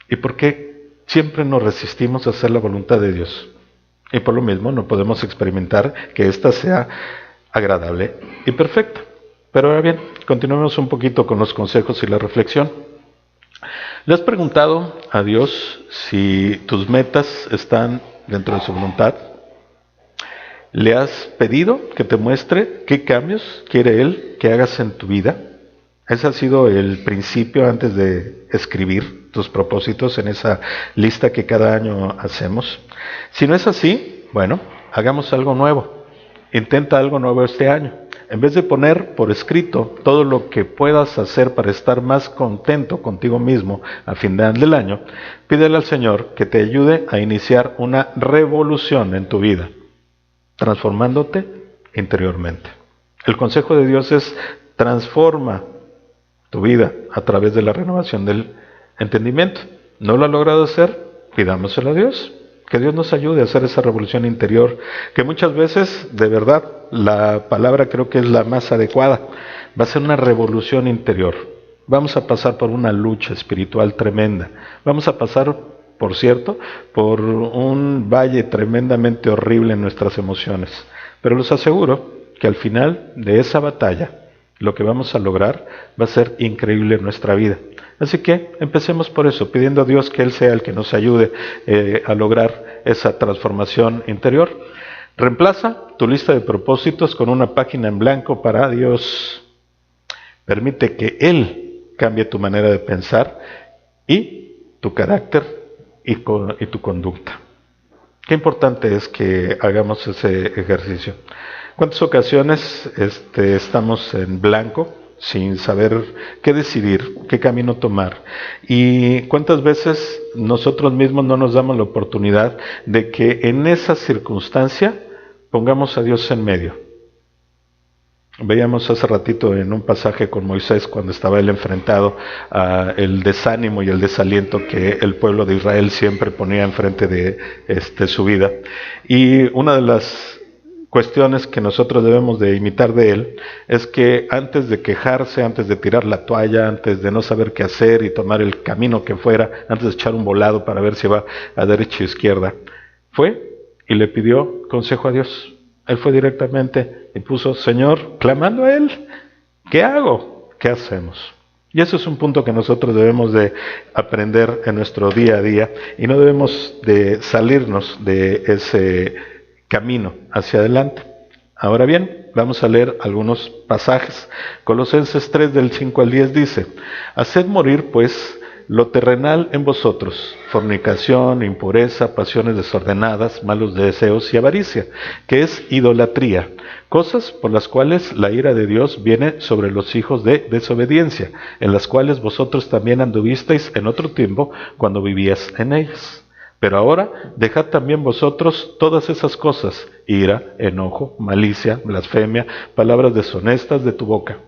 ¿Y por qué siempre nos resistimos a hacer la voluntad de Dios? Y por lo mismo no podemos experimentar que ésta sea agradable y perfecta. Pero ahora bien, continuemos un poquito con los consejos y la reflexión. ¿Le has preguntado a Dios si tus metas están dentro de su voluntad? ¿Le has pedido que te muestre qué cambios quiere Él que hagas en tu vida? Ese ha sido el principio antes de escribir tus propósitos en esa lista que cada año hacemos. Si no es así, bueno, hagamos algo nuevo. Intenta algo nuevo este año. En vez de poner por escrito todo lo que puedas hacer para estar más contento contigo mismo a final del año, pídele al Señor que te ayude a iniciar una revolución en tu vida, transformándote interiormente. El consejo de Dios es: transforma tu vida a través de la renovación del entendimiento. ¿No lo ha logrado hacer? Pidámoselo a Dios. Que Dios nos ayude a hacer esa revolución interior, que muchas veces, de verdad, la palabra creo que es la más adecuada. Va a ser una revolución interior. Vamos a pasar por una lucha espiritual tremenda. Vamos a pasar, por cierto, por un valle tremendamente horrible en nuestras emociones. Pero les aseguro que al final de esa batalla, lo que vamos a lograr va a ser increíble en nuestra vida. Así que empecemos por eso, pidiendo a Dios que Él sea el que nos ayude a lograr esa transformación interior. Reemplaza tu lista de propósitos con una página en blanco para Dios. Permite que Él cambie tu manera de pensar y tu carácter y tu conducta. Qué importante es que hagamos ese ejercicio. ¿Cuántas ocasiones estamos en blanco sin saber qué decidir, qué camino tomar? ¿Y cuántas veces nosotros mismos no nos damos la oportunidad de que en esa circunstancia pongamos a Dios en medio? Veíamos hace ratito en un pasaje con Moisés cuando estaba él enfrentado al desánimo y el desaliento que el pueblo de Israel siempre ponía enfrente de su vida. Y una de las cuestiones que nosotros debemos de imitar de él es que antes de quejarse, antes de tirar la toalla, antes de no saber qué hacer y tomar el camino que fuera, antes de echar un volado para ver si va a derecha o izquierda, fue y le pidió consejo a Dios. Él fue directamente y puso: Señor, clamando a Él, ¿qué hago? ¿Qué hacemos? Y ese es un punto que nosotros debemos de aprender en nuestro día a día y no debemos de salirnos de ese camino hacia adelante. Ahora bien, vamos a leer algunos pasajes. Colosenses 3 del 5 al 10 dice: haced morir pues lo terrenal en vosotros, fornicación, impureza, pasiones desordenadas, malos deseos y avaricia, que es idolatría, cosas por las cuales la ira de Dios viene sobre los hijos de desobediencia, en las cuales vosotros también anduvisteis en otro tiempo cuando vivíais en ellas. Pero ahora dejad también vosotros todas esas cosas: ira, enojo, malicia, blasfemia, palabras deshonestas de tu boca.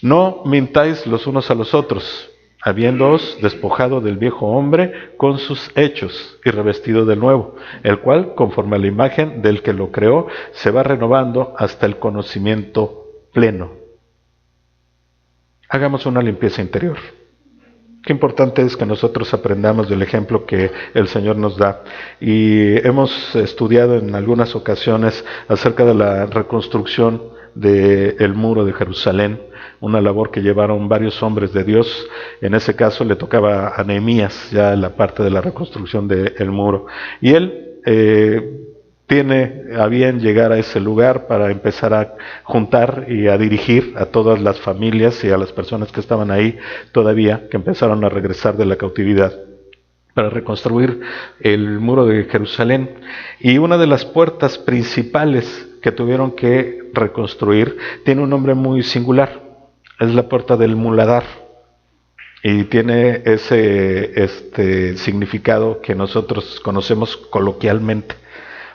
No mintáis los unos a los otros, habiéndoos despojado del viejo hombre con sus hechos y revestido del nuevo, el cual, conforme a la imagen del que lo creó, se va renovando hasta el conocimiento pleno. Hagamos una limpieza interior. Qué importante es que nosotros aprendamos del ejemplo que el Señor nos da. Y hemos estudiado en algunas ocasiones acerca de la reconstrucción del muro de Jerusalén, una labor que llevaron varios hombres de Dios. En ese caso le tocaba a Nehemías ya la parte de la reconstrucción del muro. Y él tiene a bien llegar a ese lugar para empezar a juntar y a dirigir a todas las familias y a las personas que estaban ahí todavía, que empezaron a regresar de la cautividad, para reconstruir el muro de Jerusalén. Y una de las puertas principales que tuvieron que reconstruir tiene un nombre muy singular: es la puerta del muladar. Y tiene ese significado que nosotros conocemos coloquialmente.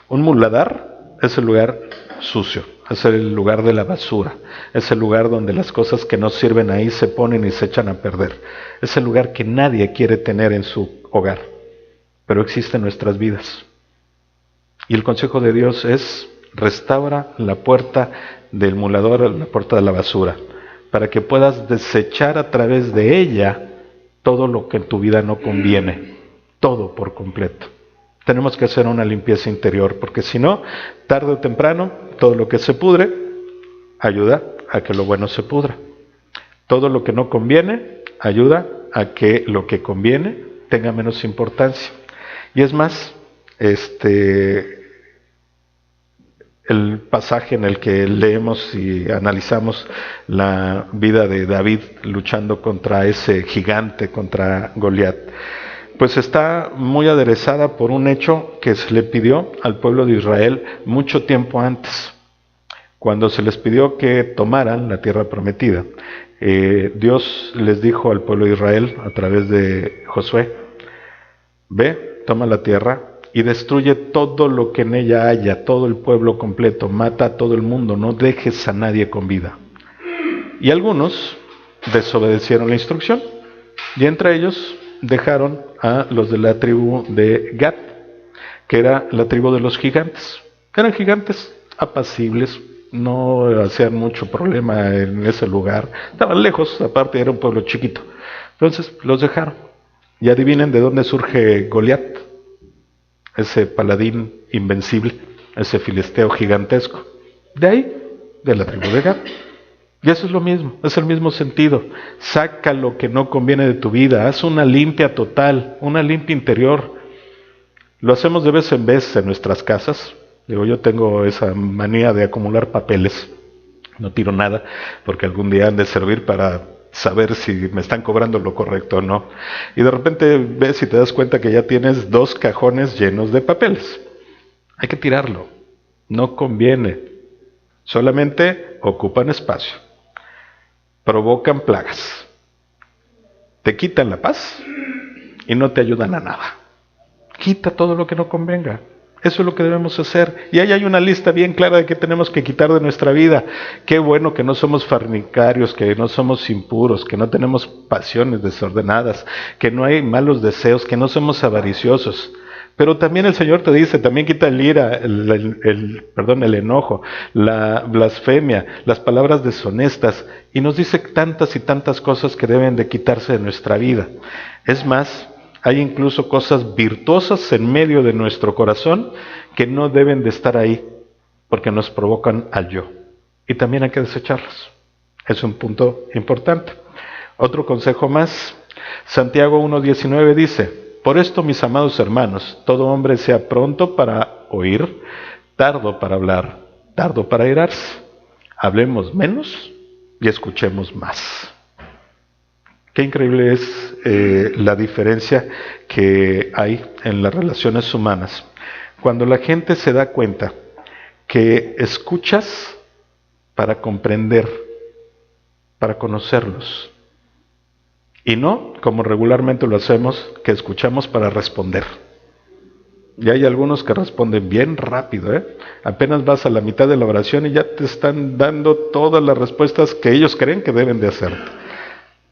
Un muladar es el lugar sucio, es el lugar de la basura, es el lugar donde las cosas que no sirven ahí se ponen y se echan a perder, es el lugar que nadie quiere tener en su hogar, pero existe en nuestras vidas. Y el consejo de Dios es: restaura la puerta del mulador, la puerta de la basura, para que puedas desechar a través de ella todo lo que en tu vida no conviene, todo por completo. Tenemos que hacer una limpieza interior, porque si no, tarde o temprano, todo lo que se pudre ayuda a que lo bueno se pudra. Todo lo que no conviene ayuda a que lo que conviene tenga menos importancia. Y es más, el pasaje en el que leemos y analizamos la vida de David luchando contra ese gigante, contra Goliat, pues está muy aderezada por un hecho que se le pidió al pueblo de Israel mucho tiempo antes. Cuando se les pidió que tomaran la tierra prometida, Dios les dijo al pueblo de Israel a través de Josué: ve, toma la tierra y destruye todo lo que en ella haya, todo el pueblo completo, mata a todo el mundo, no dejes a nadie con vida. Y algunos desobedecieron la instrucción, y entre ellos dejaron a los de la tribu de Gad, que era la tribu de los gigantes. Eran gigantes apacibles, no hacían mucho problema en ese lugar, estaban lejos, aparte era un pueblo chiquito. Entonces los dejaron. Y adivinen de dónde surge Goliat, ese paladín invencible, ese filisteo gigantesco. De ahí, de la tribu de Gad. Y eso es lo mismo, es el mismo sentido. Saca lo que no conviene de tu vida, haz una limpia total, una limpia interior. Lo hacemos de vez en vez en nuestras casas. Yo tengo esa manía de acumular papeles. No tiro nada, porque algún día han de servir para saber si me están cobrando lo correcto o no. Y de repente ves y te das cuenta que ya tienes 2 cajones llenos de papeles. Hay que tirarlo. No conviene. Solamente ocupan espacio. Provocan plagas. Te quitan la paz y no te ayudan a nada. Quita todo lo que no convenga. Eso es lo que debemos hacer. Y ahí hay una lista bien clara de qué tenemos que quitar de nuestra vida. Qué bueno que no somos fornicarios, que no somos impuros, que no tenemos pasiones desordenadas, que no hay malos deseos, que no somos avariciosos. Pero también el Señor te dice, también quita el ira, el enojo, la blasfemia, las palabras deshonestas, y nos dice tantas y tantas cosas que deben de quitarse de nuestra vida. Es más, hay incluso cosas virtuosas en medio de nuestro corazón que no deben de estar ahí, porque nos provocan al yo. Y también hay que desecharlas. Es un punto importante. Otro consejo más, Santiago 1:19 dice: por esto, mis amados hermanos, todo hombre sea pronto para oír, tardo para hablar, tardo para airarse. Hablemos menos y escuchemos más. Qué increíble es la diferencia que hay en las relaciones humanas. Cuando la gente se da cuenta que escuchas para comprender, para conocerlos, y no, como regularmente lo hacemos, que escuchamos para responder. Y hay algunos que responden bien rápido, apenas vas a la mitad de la oración y ya te están dando todas las respuestas que ellos creen que deben de hacerte.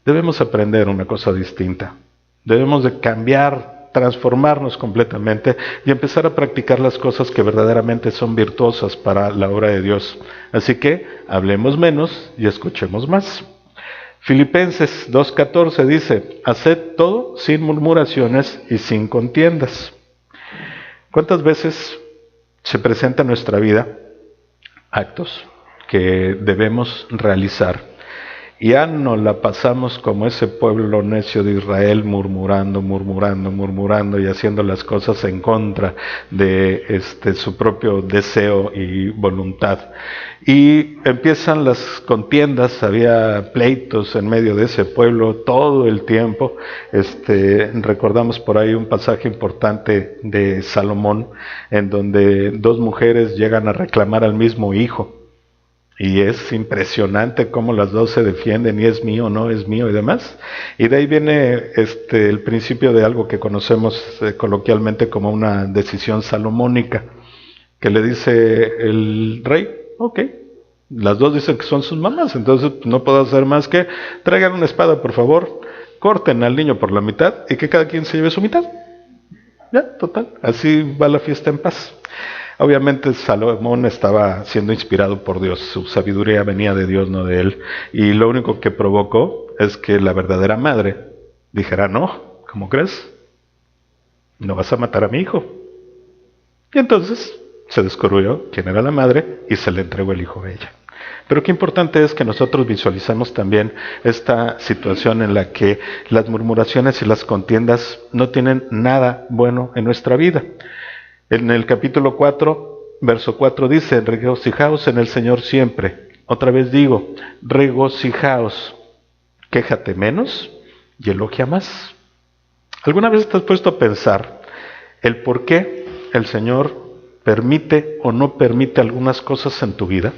Debemos aprender una cosa distinta. Debemos de cambiar, transformarnos completamente y empezar a practicar las cosas que verdaderamente son virtuosas para la obra de Dios. Así que hablemos menos y escuchemos más. Filipenses 2:14 dice: haced todo sin murmuraciones y sin contiendas. ¿Cuántas veces se presenta en nuestra vida actos que debemos realizar? Ya no la pasamos como ese pueblo necio de Israel, murmurando y haciendo las cosas en contra de su propio deseo y voluntad. Y empiezan las contiendas, había pleitos en medio de ese pueblo todo el tiempo. Recordamos por ahí un pasaje importante de Salomón, en donde 2 mujeres llegan a reclamar al mismo hijo. Y es impresionante cómo las 2 se defienden, y es mío, no es mío y demás. Y de ahí viene el principio de algo que conocemos coloquialmente como una decisión salomónica, que le dice el rey: ok, Las dos dicen que son sus mamás, entonces no puedo hacer más que traigan una espada, por favor, corten al niño por la mitad y que cada quien se lleve su mitad. Ya, total, así va la fiesta en paz. Obviamente Salomón estaba siendo inspirado por Dios, su sabiduría venía de Dios, no de él, y lo único que provocó es que la verdadera madre dijera, no, ¿cómo crees? No vas a matar a mi hijo. Y entonces se descubrió quién era la madre y se le entregó el hijo a ella. Pero qué importante es que nosotros visualizamos también esta situación en la que las murmuraciones y las contiendas no tienen nada bueno en nuestra vida. En el capítulo 4, verso 4 dice, regocijaos en el Señor siempre. Otra vez digo, regocijaos, quéjate menos y elogia más. ¿Alguna vez te has puesto a pensar el por qué el Señor permite o no permite algunas cosas en tu vida?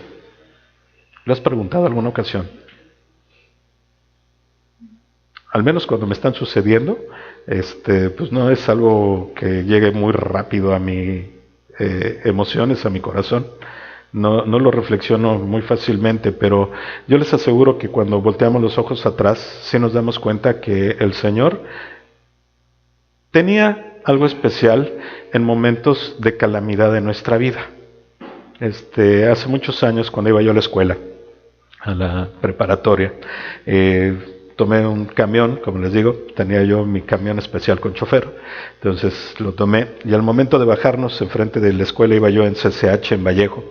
¿Lo has preguntado alguna ocasión? Al menos cuando me están sucediendo, pues no es algo que llegue muy rápido a mis emociones, a mi corazón. No lo reflexiono muy fácilmente, pero yo les aseguro que cuando volteamos los ojos atrás, sí nos damos cuenta que el Señor tenía algo especial en momentos de calamidad de nuestra vida. Hace muchos años, cuando iba yo a la escuela, a la preparatoria, tomé un camión, como les digo, tenía yo mi camión especial con chofer, entonces lo tomé y al momento de bajarnos enfrente de la escuela, iba yo en CCH en Vallejo,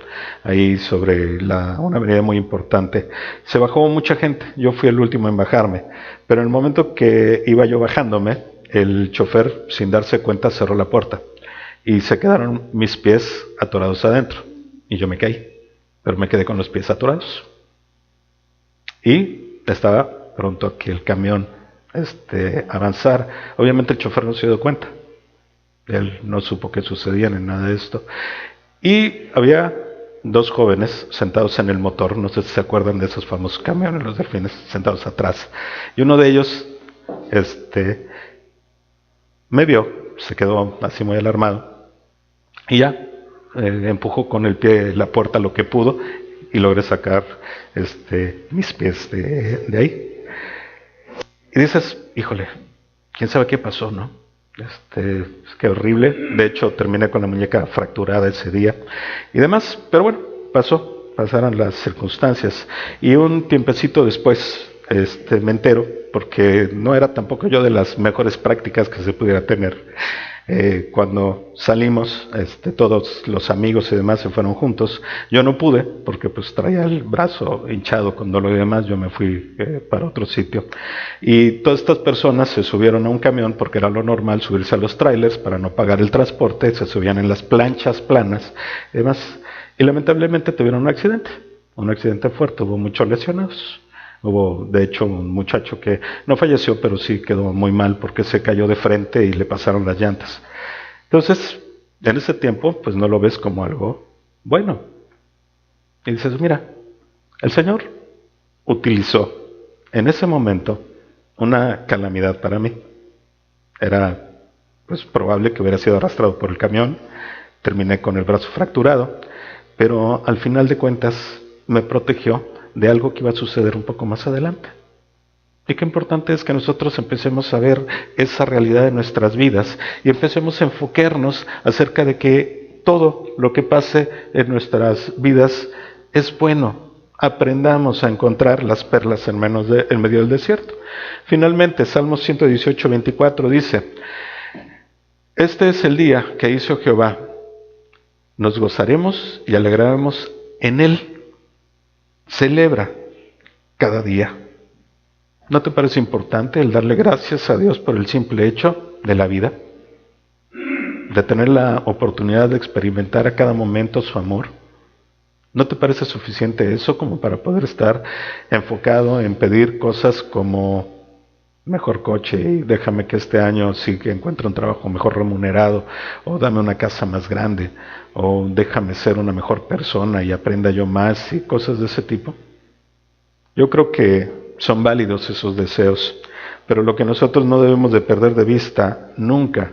ahí sobre una avenida muy importante, se bajó mucha gente, yo fui el último en bajarme, pero en el momento que iba yo bajándome, el chofer sin darse cuenta cerró la puerta y se quedaron mis pies atorados adentro y yo me caí, pero me quedé con los pies atorados y estaba pronto a que el camión avanzara. Obviamente el chofer no se dio cuenta, él no supo qué sucedía ni nada de esto, y había dos jóvenes sentados en el motor, no sé si se acuerdan de esos famosos camiones, los delfines, sentados atrás, y uno de ellos me vio, se quedó así muy alarmado, y ya empujó con el pie la puerta lo que pudo, y logré sacar mis pies de ahí. Y dices, híjole, quién sabe qué pasó, ¿no? Qué horrible. De hecho, terminé con la muñeca fracturada ese día y demás. Pero bueno, pasaron las circunstancias. Y un tiempecito después, me entero, porque no era tampoco yo de las mejores prácticas que se pudiera tener. Cuando salimos, todos los amigos y demás se fueron juntos. Yo no pude, porque pues traía el brazo hinchado con dolor y demás. Yo me fui para otro sitio. Y todas estas personas se subieron a un camión, porque era lo normal subirse a los trailers para no pagar el transporte. Se subían en las planchas planas y demás. Y lamentablemente tuvieron un accidente fuerte, hubo muchos lesionados. Hubo, de hecho, un muchacho que no falleció, pero sí quedó muy mal porque se cayó de frente y le pasaron las llantas. Entonces, en ese tiempo, pues no lo ves como algo bueno. Y dices, mira, el Señor utilizó en ese momento una calamidad para mí. Era, pues, probable que hubiera sido arrastrado por el camión, terminé con el brazo fracturado, pero al final de cuentas me protegió de algo que iba a suceder un poco más adelante. Y qué importante es que nosotros empecemos a ver esa realidad en nuestras vidas y empecemos a enfocarnos acerca de que todo lo que pase en nuestras vidas es bueno. Aprendamos a encontrar las perlas en medio del desierto. Finalmente, Salmos 118, 24 dice, este es el día que hizo Jehová, nos gozaremos y alegraremos en él. Celebra cada día. ¿No te parece importante el darle gracias a Dios por el simple hecho de la vida? De tener la oportunidad de experimentar a cada momento su amor. ¿No te parece suficiente eso como para poder estar enfocado en pedir cosas como mejor coche y déjame que este año sí que encuentre un trabajo mejor remunerado, o dame una casa más grande, o déjame ser una mejor persona y aprenda yo más y cosas de ese tipo? Yo creo que son válidos esos deseos, pero lo que nosotros no debemos de perder de vista nunca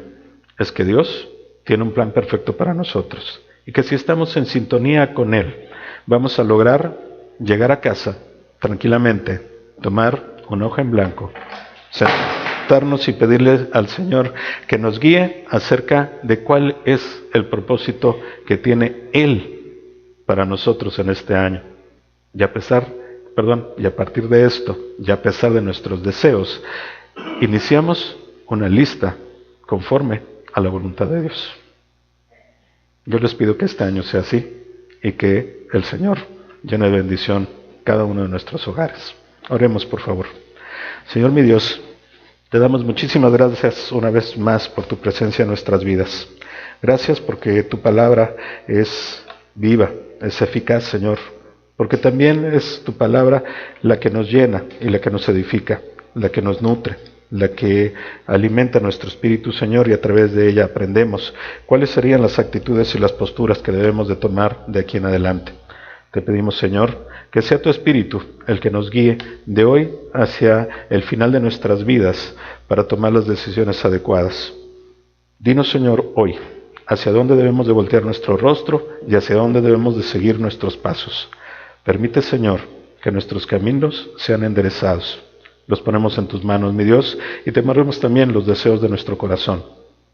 es que Dios tiene un plan perfecto para nosotros y que si estamos en sintonía con Él, vamos a lograr llegar a casa tranquilamente, tomar una hoja en blanco, sentarnos y pedirle al Señor que nos guíe acerca de cuál es el propósito que tiene Él para nosotros en este año. Y a partir de esto, y a pesar de nuestros deseos, iniciamos una lista conforme a la voluntad de Dios. Yo les pido que este año sea así y que el Señor llene de bendición cada uno de nuestros hogares. Oremos, por favor. Señor mi Dios, te damos muchísimas gracias una vez más por tu presencia en nuestras vidas. Gracias porque tu palabra es viva, es eficaz, Señor, porque también es tu palabra la que nos llena y la que nos edifica, la que nos nutre, la que alimenta nuestro espíritu, Señor, y a través de ella aprendemos cuáles serían las actitudes y las posturas que debemos de tomar de aquí en adelante. Te pedimos, Señor, que sea tu Espíritu el que nos guíe de hoy hacia el final de nuestras vidas para tomar las decisiones adecuadas. Dinos, Señor, hoy, hacia dónde debemos de voltear nuestro rostro y hacia dónde debemos de seguir nuestros pasos. Permite, Señor, que nuestros caminos sean enderezados. Los ponemos en tus manos, mi Dios, y te amarremos también los deseos de nuestro corazón.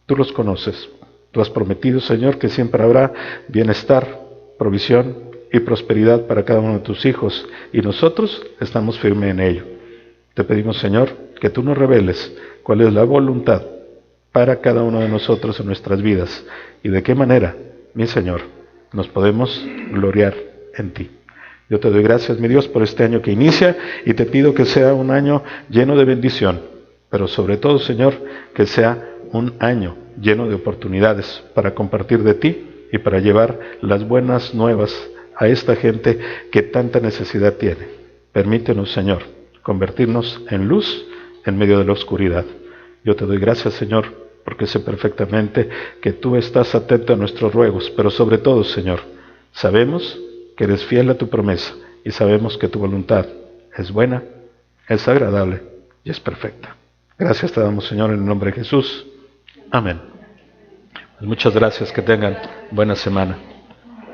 Tú los conoces. Tú has prometido, Señor, que siempre habrá bienestar, provisión y prosperidad para cada uno de tus hijos, y nosotros estamos firmes en ello. Te pedimos, Señor, que tú nos reveles cuál es la voluntad para cada uno de nosotros en nuestras vidas, y de qué manera, mi Señor, nos podemos gloriar en ti. Yo te doy gracias, mi Dios, por este año que inicia, y te pido que sea un año lleno de bendición, pero sobre todo, Señor, que sea un año lleno de oportunidades para compartir de ti y para llevar las buenas nuevas a esta gente que tanta necesidad tiene. Permítenos, Señor, convertirnos en luz en medio de la oscuridad. Yo te doy gracias, Señor, porque sé perfectamente que tú estás atento a nuestros ruegos, pero sobre todo, Señor, sabemos que eres fiel a tu promesa y sabemos que tu voluntad es buena, es agradable y es perfecta. Gracias te damos, Señor, en el nombre de Jesús. Amén. Muchas gracias, que tengan buena semana.